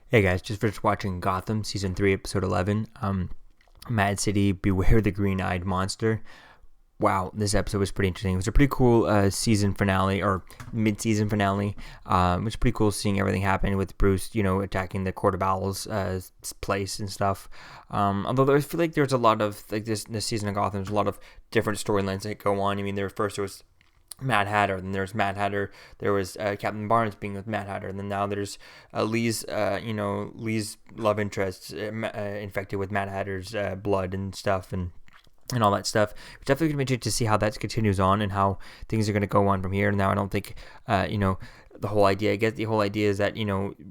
Hey guys, just finished watching Gotham season 3 episode 11. Mad City, Beware the Green-Eyed Monster. Wow, this episode was pretty interesting. It was a pretty cool season finale or mid-season finale. It was pretty cool seeing everything happen with Bruce, attacking the Court of Owls place and stuff. Although I feel like there's a lot of this season of Gotham. There's a lot of different storylines that go on. I mean, there was Mad Hatter, then there's Mad Hatter, there was Captain Barnes being with Mad Hatter, and then now there's Lee's love interest infected with Mad Hatter's blood and stuff, and all that stuff. It's definitely going to be interesting to see how that continues on and how things are going to go on from here. Now, I don't think, the whole idea, I guess the whole idea is that,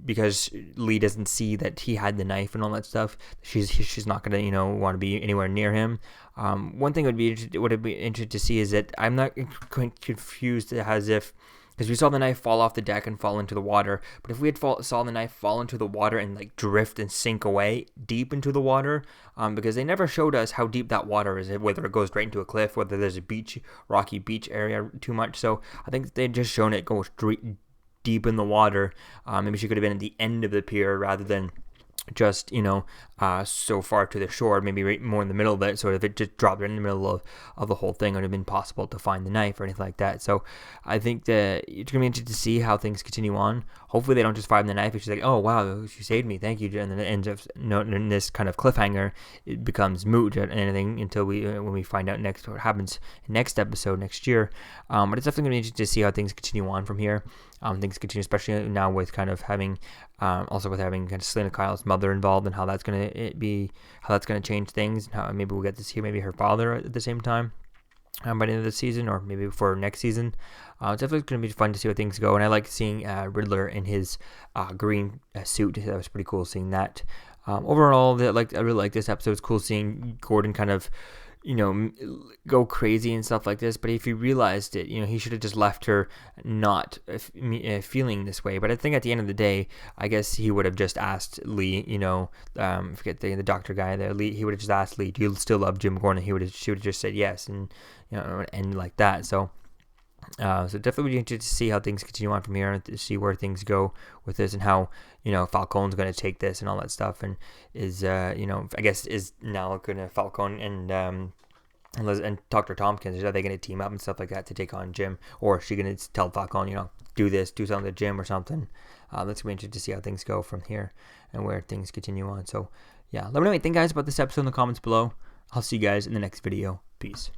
because Lee doesn't see that he had the knife and all that stuff, she's not going to, want to be anywhere near him. One thing would be interesting to see is that I'm not confused as if, because we saw the knife fall off the deck and fall into the water, but if we had saw the knife fall into the water and drift and sink away deep into the water, because they never showed us how deep that water is, whether it goes right into a cliff, whether there's a rocky beach area too much. So I think they just shown it go straight deep in the water. Maybe she could have been at the end of the pier rather than just so far to the shore, maybe right more in the middle of it. So if it just dropped right in the middle of the whole thing, it would have been possible to find the knife or anything like that. So I think that it's gonna be interesting to see how things continue on. Hopefully they don't just find the knife and she's like, oh wow, she saved me, thank you, and then it ends up in this kind of cliffhanger. It becomes moot and anything until when we find out next what happens next episode next year. But it's definitely gonna be interesting to see how things continue on from here. Things continue, especially now with kind of having kind of Selena Kyle's mother involved, and how that's gonna change things, and how maybe we'll get to see maybe her father at the same time by the end of the season, or maybe for next season. It's definitely going to be fun to see how things go, and I like seeing Riddler in his green suit. That was pretty cool seeing that. Overall, I really like this episode. It's cool seeing Gordon kind of go crazy and stuff like this, but if he realized it, he should have just left her not feeling this way. But I think at the end of the day, I guess he would have just asked Lee, forget the doctor guy there, Lee, he would have just asked Lee, do you still love Jim Gordon? She would have just said yes, and end like that. So definitely be interested to see how things continue on from here, and to see where things go with this, and how Falcone's going to take this and all that stuff, and is I guess is now going to Falcone and Dr. Tompkins, are they going to team up and stuff like that to take on Jim, or is she going to tell Falcone, do something to Jim or something? That's going to be interesting to see how things go from here and where things continue on. So yeah, let me know what you think, guys, about this episode in the comments below. I'll see you guys in the next video. Peace.